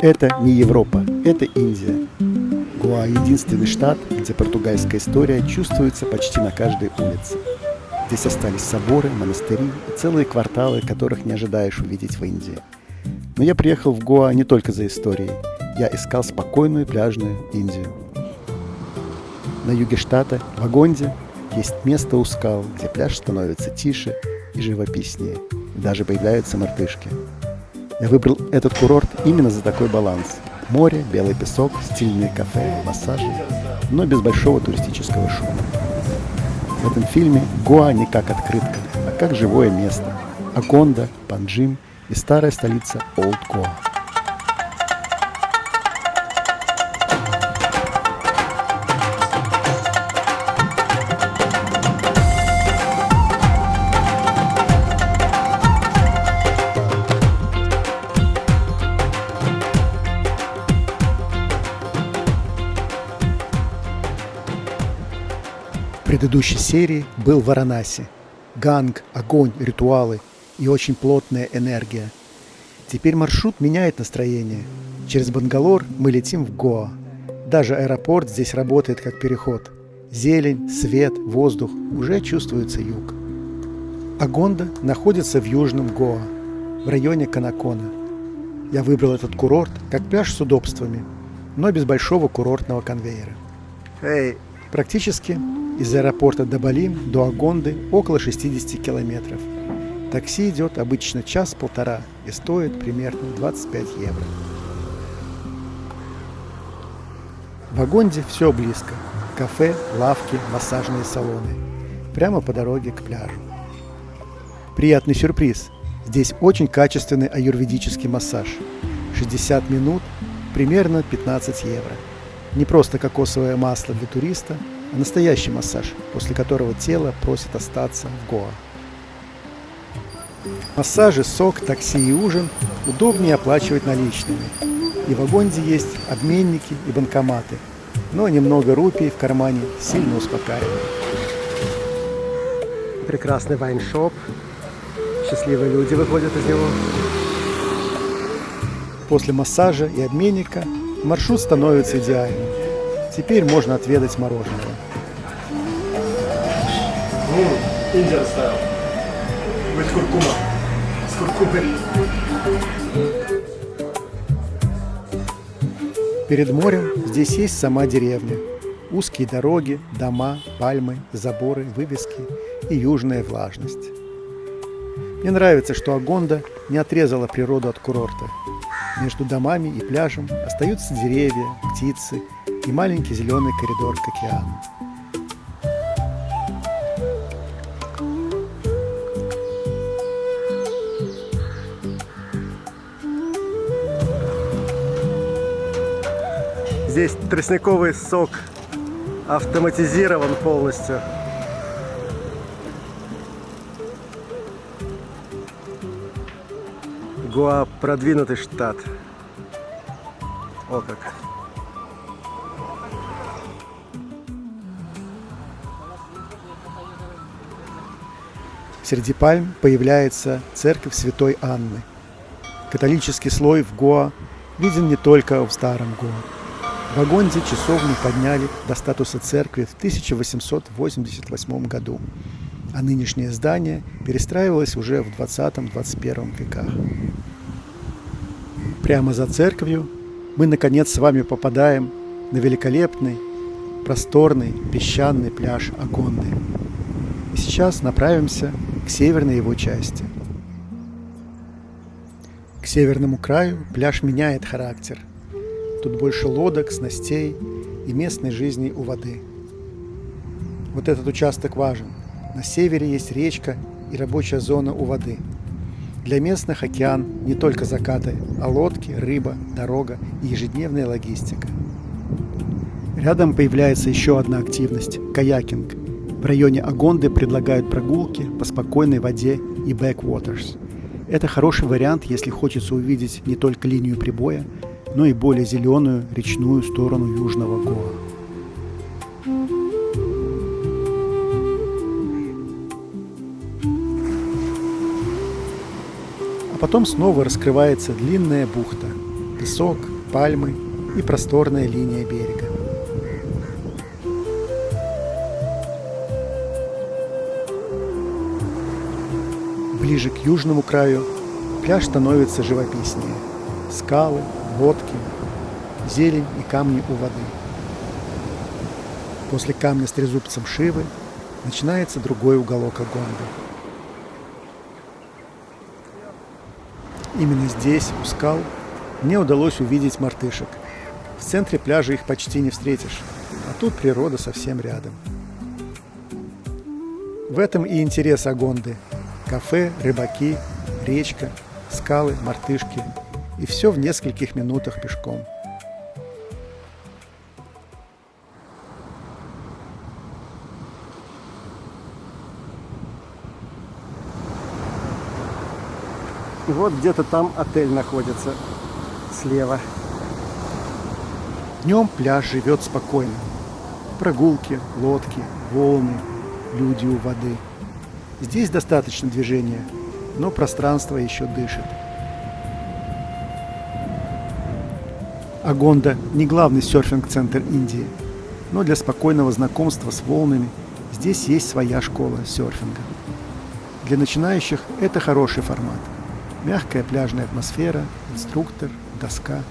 Это не Европа, это Индия. Гоа – единственный штат, где португальская история чувствуется почти на каждой улице. Здесь остались соборы, монастыри и целые кварталы, которых не ожидаешь увидеть в Индии. Но я приехал в Гоа не только за историей. Я искал спокойную пляжную Индию. На юге штата, в Агонде, есть место у скал, где пляж становится тише и живописнее. И даже появляются мартышки. Я выбрал этот курорт именно за такой баланс. Море, белый песок, стильные кафе, массажи, но без большого туристического шума. В этом фильме Гоа не как открытка, а как живое место. Агонда, Панджим и старая столица Олд Гоа. В предыдущей серии был Варанаси. Ганг, огонь, ритуалы и очень плотная энергия. Теперь маршрут меняет настроение. Через Бангалор мы летим в Гоа. Даже аэропорт здесь работает как переход. Зелень, свет, воздух, уже чувствуется юг. Агонда находится в южном Гоа, в районе Канакона. Я выбрал этот курорт как пляж с удобствами, но без большого курортного конвейера. Практически из аэропорта до Балим до Агонды около 60 километров. Такси идет обычно час-полтора и стоит примерно 25 евро. В Агонде все близко. Кафе, лавки, массажные салоны. Прямо по дороге к пляжу. Приятный сюрприз. Здесь очень качественный аюрведический массаж. 60 минут, примерно 15 евро. Не просто кокосовое масло для туриста, а настоящий массаж, после которого тело просит остаться в Гоа. Массажи, сок, такси и ужин удобнее оплачивать наличными. И в Агонде есть обменники и банкоматы, но немного рупий в кармане сильно успокаивает. Прекрасный вайн-шоп. Счастливые люди выходят из него. После массажа и обменника маршрут становится идеальным. Теперь можно отведать мороженого. Indian style. With kurkuma. С куркумой. Перед морем здесь есть сама деревня. Узкие дороги, дома, пальмы, заборы, вывески и южная влажность. Мне нравится, что Агонда не отрезала природу от курорта. Между домами и пляжем остаются деревья, птицы и маленький зеленый коридор к океану. Здесь тростниковый сок автоматизирован полностью. Гоа – продвинутый штат. О как! Среди пальм появляется церковь Святой Анны. Католический слой в Гоа виден не только в старом Гоа. В Агонде часовню подняли до статуса церкви в 1888 году, а нынешнее здание перестраивалось уже в 20-21 веках. Прямо за церковью мы, наконец, с вами попадаем на великолепный, просторный, песчаный пляж Агонды. И сейчас направимся к северной его части. К северному краю пляж меняет характер. Тут больше лодок, снастей и местной жизни у воды. Вот этот участок важен. На севере есть речка и рабочая зона у воды. Для местных океан не только закаты, а лодки, рыба, дорога и ежедневная логистика. Рядом появляется еще одна активность – каякинг. В районе Агонды предлагают прогулки по спокойной воде и backwaters. Это хороший вариант, если хочется увидеть не только линию прибоя, но и более зеленую речную сторону южного Гоа. А потом снова раскрывается длинная бухта. Песок, пальмы и просторная линия берега. Ближе к южному краю пляж становится живописнее. Скалы, лодки, зелень и камни у воды. После камня с трезубцем Шивы начинается другой уголок Агонды. Именно здесь, у скал, мне удалось увидеть мартышек. В центре пляжа их почти не встретишь, а тут природа совсем рядом. В этом и интерес Агонды. Кафе, рыбаки, речка, скалы, мартышки. И все в нескольких минутах пешком. И вот где-то там отель находится, слева. Днем пляж живет спокойно. Прогулки, лодки, волны, люди у воды. Здесь достаточно движения, но пространство еще дышит. Агонда не главный серфинг-центр Индии, но для спокойного знакомства с волнами здесь есть своя школа серфинга. Для начинающих это хороший формат. Мягкая пляжная атмосфера, инструктор, доска,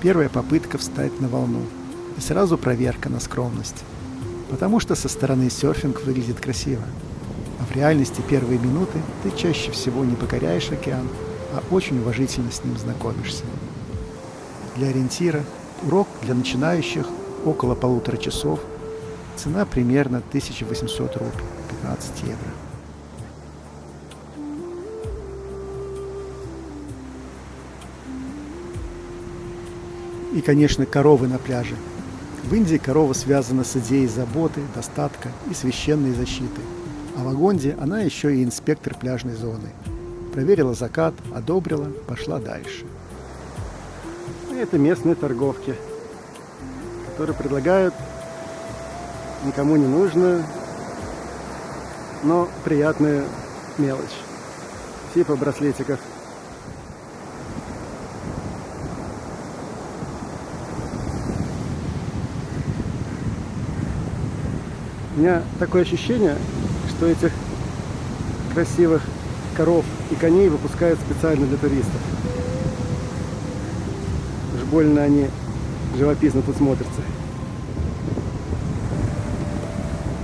первая попытка встать на волну и сразу проверка на скромность. Потому что со стороны серфинг выглядит красиво, а в реальности первые минуты ты чаще всего не покоряешь океан, а очень уважительно с ним знакомишься. Для ориентира урок для начинающих около 1,5 часов, цена примерно 1800 рупий, 15 евро. И, конечно, коровы на пляже. В Индии корова связана с идеей заботы, достатка и священной защиты. А в Агонде она еще и инспектор пляжной зоны. Проверила закат, одобрила, пошла дальше. Это местные торговки, которые предлагают никому не нужную, но приятную мелочь. Типа браслетиков. У меня такое ощущение, что этих красивых коров и коней выпускают специально для туристов. Уж больно они живописно тут смотрятся.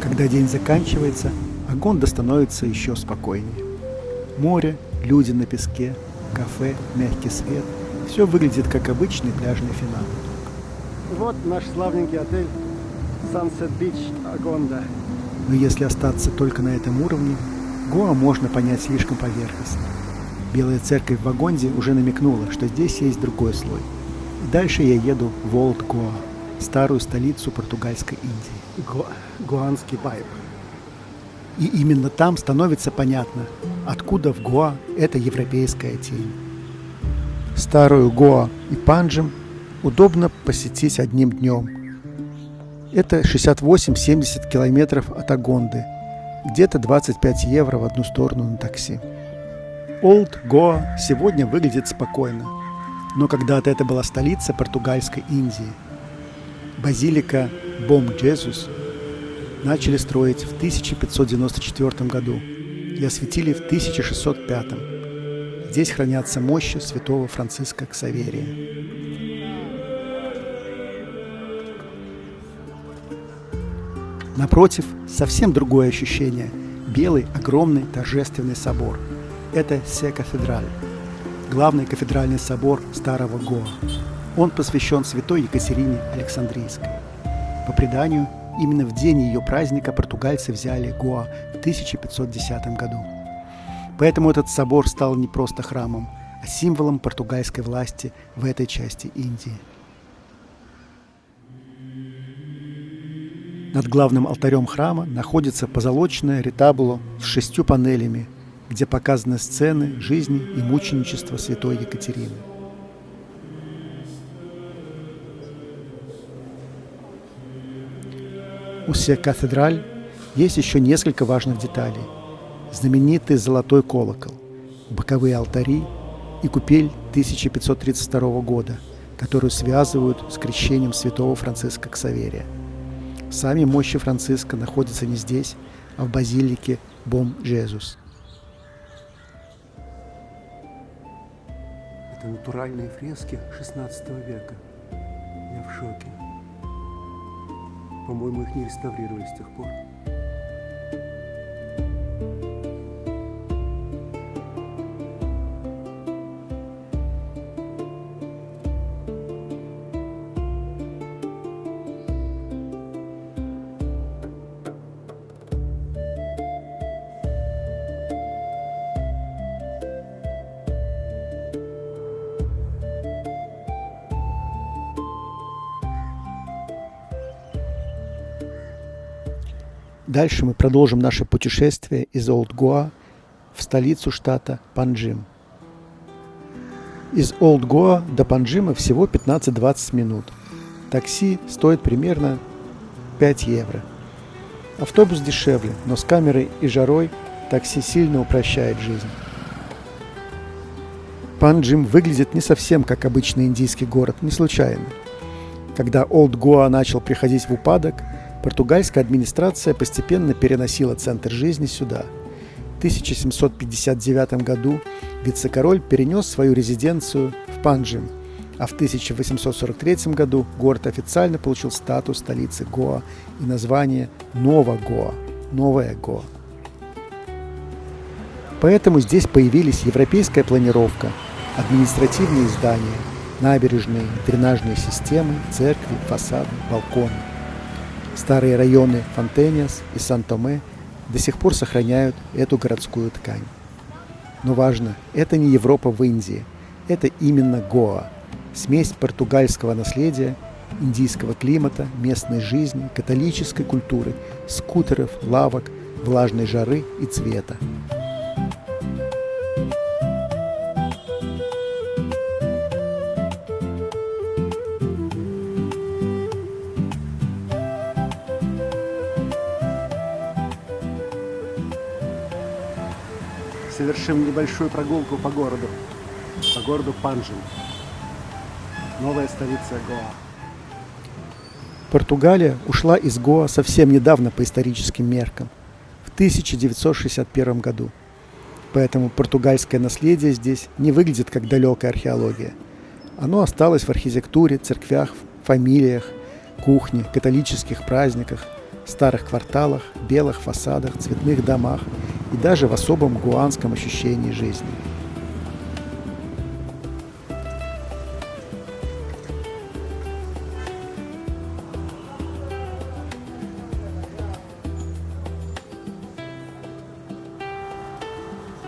Когда день заканчивается, Агонда становится еще спокойнее. Море, люди на песке, кафе, мягкий свет – все выглядит как обычный пляжный финал. Вот наш славненький отель Sunset Beach Агонда. Но если остаться только на этом уровне, Гоа можно понять слишком поверхностно. Белая церковь в Агонде уже намекнула, что здесь есть другой слой. И дальше я еду в Олд Гоа, старую столицу португальской Индии. Гуанский вайб. И именно там становится понятно, откуда в Гоа эта европейская тень. Старую Гоа и Панджим удобно посетить одним днем. Это 68-70 километров от Агонды, где-то 25 евро в одну сторону на такси. Олд Гоа сегодня выглядит спокойно, но когда-то это была столица португальской Индии. Базилика Бом Джезус начали строить в 1594 году и осветили в 1605. Здесь хранятся мощи святого Франциска Ксаверия. Напротив, совсем другое ощущение. Белый, огромный, торжественный собор. Это Се-кафедраль, главный кафедральный собор старого Гоа. Он посвящен святой Екатерине Александрийской. По преданию, именно в день ее праздника португальцы взяли Гоа в 1510 году. Поэтому этот собор стал не просто храмом, а символом португальской власти в этой части Индии. Над главным алтарем храма находится позолоченное ретабло с 6 панелями, где показаны сцены жизни и мученичества святой Екатерины. У Се-кафедраль есть еще несколько важных деталей. Знаменитый золотой колокол, боковые алтари и купель 1532 года, которую связывают с крещением святого Франциска Ксаверия. Сами мощи Франциска находятся не здесь, а в базилике Бом-Жезус. Это натуральные фрески 16 века. Я в шоке. По-моему, их не реставрировали с тех пор. Дальше мы продолжим наше путешествие из Олд Гоа в столицу штата Панджим. Из Олд Гоа до Панджима всего 15-20 минут. Такси стоит примерно 5 евро. Автобус дешевле, но с камерой и жарой такси сильно упрощает жизнь. Панджим выглядит не совсем как обычный индийский город, не случайно. Когда Олд Гоа начал приходить в упадок, португальская администрация постепенно переносила центр жизни сюда. В 1759 году вице-король перенес свою резиденцию в Панджим, а в 1843 году город официально получил статус столицы Гоа и название Нова Гоа, Новая Гоа. Поэтому здесь появились европейская планировка, административные здания, набережные, дренажные системы, церкви, фасады, балконы. Старые районы Фонтеньяс и Сан-Томе до сих пор сохраняют эту городскую ткань. Но важно, это не Европа в Индии, это именно Гоа, смесь португальского наследия, индийского климата, местной жизни, католической культуры, скутеров, лавок, влажной жары и цвета. Совершим небольшую прогулку по городу Панджим. Новая столица Гоа. Португалия ушла из Гоа совсем недавно по историческим меркам, в 1961 году. Поэтому португальское наследие здесь не выглядит как далекая археология. Оно осталось в архитектуре, церквях, фамилиях, кухне, католических праздниках, старых кварталах, белых фасадах, цветных домах и даже в особом гуанском ощущении жизни.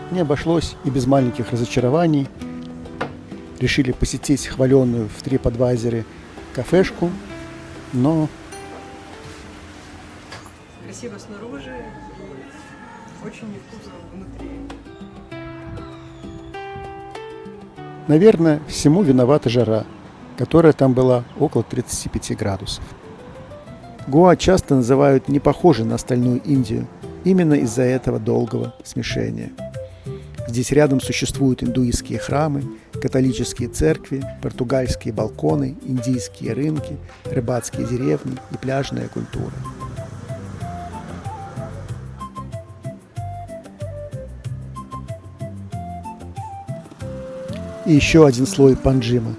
Не обошлось и без маленьких разочарований. Решили посетить хваленную в TripAdvisor кафешку, но красиво снаружи и очень невкусно внутри. наверное, всему виновата жара, которая там была около 35 градусов. Гоа часто называют не похожей на остальную Индию, именно из-за этого долгого смешения. Здесь рядом существуют индуистские храмы, католические церкви, португальские балконы, индийские рынки, рыбацкие деревни и пляжная культура. И еще один слой Панджима.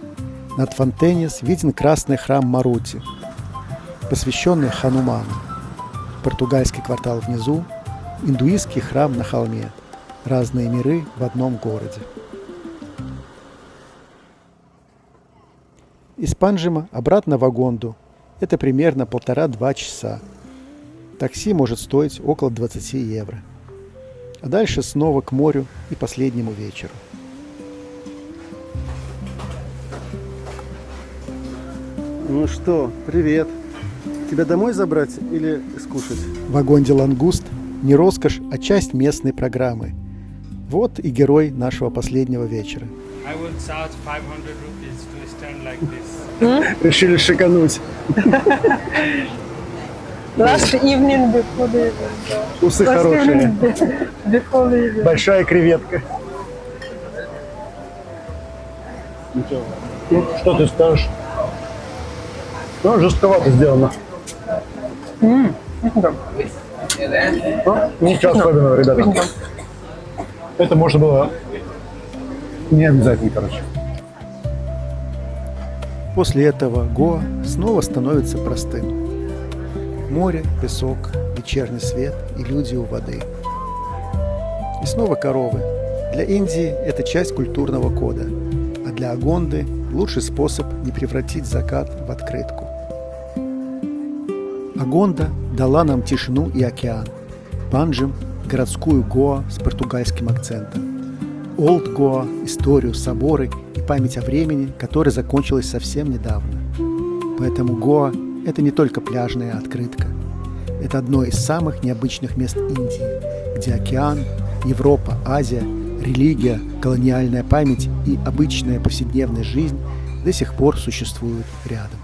Над Фонтеньяс виден красный храм Марути, посвященный Хануману. Португальский квартал внизу, индуистский храм на холме. Разные миры в одном городе. Из Панджима обратно в Агонду. Это примерно 1,5-2 часа. Такси может стоить около 20 евро. А дальше снова к морю и последнему вечеру. Ну что, привет. Тебя домой забрать или скушать? В Агонде лангуст не роскошь, а часть местной программы. Вот и герой нашего последнего вечера. I would charge 500 rupees to stand like this. Решили шикануть. Last evening before the Усы хорошие. before the Большая креветка. Ничего. Ну, что ты скажешь? Ну, жестковато сделано. Вкусненько. Ну, ничего особенного, ребята. Вкусненько. Это можно было не обязательно, короче. После этого Гоа снова становится простым. Море, песок, вечерний свет и люди у воды. И снова коровы. Для Индии это часть культурного кода, а для Агонды лучший способ не превратить закат в открытку. Агонда дала нам тишину и океан, Панджим – городскую Гоа с португальским акцентом, Олд Гоа – историю, соборы и память о времени, которое закончилось совсем недавно. Поэтому Гоа – это не только пляжная открытка. Это одно из самых необычных мест Индии, где океан, Европа, Азия, религия, колониальная память и обычная повседневная жизнь до сих пор существуют рядом.